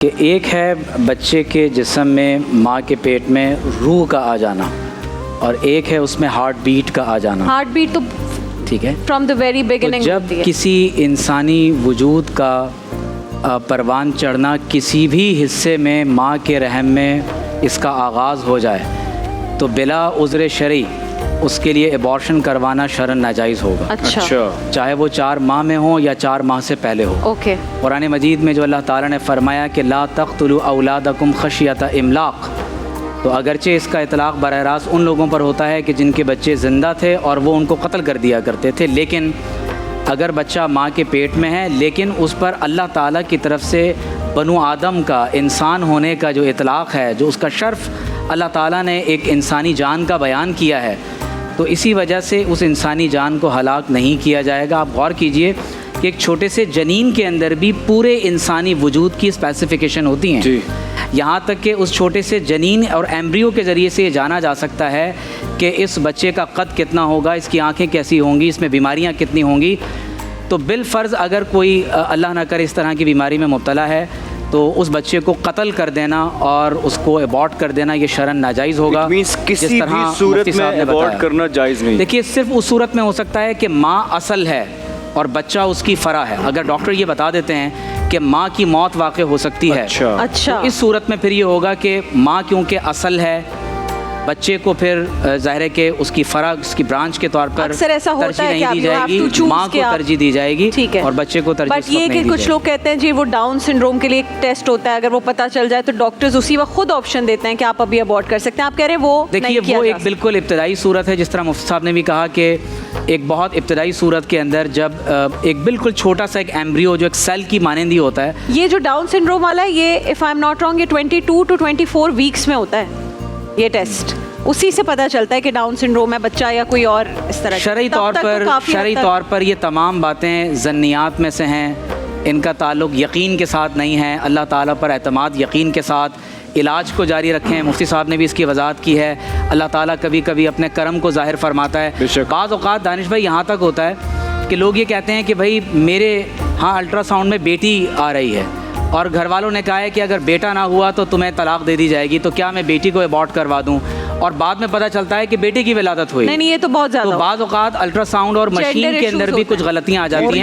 کہ ایک ہے بچے کے جسم میں ماں کے پیٹ میں روح کا آ جانا اور ایک ہے اس میں ہارٹ بیٹ کا آ جانا. ہارٹ بیٹ تو ٹھیک ہے فرام دا ویری بگننگ. جب کسی انسانی وجود کا پروان چڑھنا کسی بھی حصے میں ماں کے رحم میں اس کا آغاز ہو جائے تو بلا عذر شرعی اس کے لیے ایبارشن کروانا شرعاً ناجائز ہوگا. اچھا چاہے وہ 4 ماہ میں ہو یا 4 ماہ سے پہلے ہو. اوکے. قرآن مجید میں جو اللہ تعالیٰ نے فرمایا کہ لا تقتلوا اولادکم خشیۃ املاق، تو اگرچہ اس کا اطلاق براہ راست ان لوگوں پر ہوتا ہے کہ جن کے بچے زندہ تھے اور وہ ان کو قتل کر دیا کرتے تھے، لیکن اگر بچہ ماں کے پیٹ میں ہے لیکن اس پر اللہ تعالیٰ کی طرف سے بنو آدم کا انسان ہونے کا جو اطلاق ہے، جو اس کا شرف اللہ تعالیٰ نے ایک انسانی جان کا بیان کیا ہے، تو اسی وجہ سے اس انسانی جان کو ہلاک نہیں کیا جائے گا. آپ غور کیجئے کہ ایک چھوٹے سے جنین کے اندر بھی پورے انسانی وجود کی اسپیسیفیکیشن ہوتی ہیں. یہاں تک کہ اس چھوٹے سے جنین اور ایمبریو کے ذریعے سے یہ جانا جا سکتا ہے کہ اس بچے کا قد کتنا ہوگا، اس کی آنکھیں کیسی ہوں گی، اس میں بیماریاں کتنی ہوں گی. تو بالفرض اگر کوئی اللہ نہ کرے اس طرح کی بیماری میں مبتلا ہے تو اس بچے کو قتل کر دینا اور اس کو ابارٹ کر دینا یہ شرعاً ناجائز ہوگا. کسی بھی صورت میں ابارٹ کرنا جائز نہیں. دیکھیے صرف اس صورت میں ہو سکتا ہے کہ ماں اصل ہے اور بچہ اس کی فرع ہے. اگر ڈاکٹر یہ بتا دیتے ہیں کہ ماں کی موت واقع ہو سکتی ہے، اچھا، تو اس صورت میں پھر یہ ہوگا کہ ماں کیونکہ اصل ہے، بچے کو پھر ظاہر ہے کہ اس کی فرع، اس کی برانچ کے طور پر ترجیح نہیں دی جائے گی، ماں کو ترجیح دی جائے گی اور بچے کو ترجیح نہیں دی جائے گی. بٹ یہ کہ کچھ لوگ کہتے ہیں جی وہ ڈاؤن سنڈروم کے لیے ایک ٹیسٹ ہوتا ہے، اگر وہ پتہ چل جائے تو ڈاکٹرز اسی وقت خود آپشن دیتے ہیں کہ آپ ابھی ابارٹ کر سکتے ہیں. آپ کہہ رہے ہیں وہ دیکھیے وہ ایک بالکل ابتدائی صورت ہے، جس طرح مفتی صاحب نے بھی کہا کہ ایک بہت ابتدائی صورت کے اندر جب ایک بالکل چھوٹا سا ایک ایمبریو جو ایک سیل کی مانند ہی ہوتا ہے. یہ جو ڈاؤن سنڈروم والا ہے یہ if I am not wrong یہ 22 to 24 ویکس میں ہوتا ہے یہ ٹیسٹ. اسی سے پتہ چلتا ہے کہ ڈاؤن سنڈروم ہے بچہ یا کوئی اور اس طرح. شرعی طور پر یہ تمام باتیں ظنیات میں سے ہیں، ان کا تعلق یقین کے ساتھ نہیں ہے. اللہ تعالیٰ پر اعتماد یقین کے ساتھ علاج کو جاری رکھیں. مفتی صاحب نے بھی اس کی وضاحت کی ہے. اللہ تعالیٰ کبھی کبھی اپنے کرم کو ظاہر فرماتا ہے. بعض اوقات دانش بھائی یہاں تک ہوتا ہے کہ لوگ یہ کہتے ہیں کہ بھائی میرے ہاں الٹرا ساؤنڈ میں بیٹی آ رہی ہے اور گھر والوں نے کہا ہے کہ اگر بیٹا نہ ہوا تو تمہیں طلاق دے دی جائے گی، تو کیا میں بیٹی کو ابارٹ کروا دوں؟ اور بعد میں پتہ چلتا ہے کہ بیٹے کی ولادت ہوئی. نہیں یہ تو بہت زیادہ. تو بعض اوقات الٹرا ساؤنڈ اور مشین کے اندر بھی کچھ غلطیاں آ جاتی ہیں.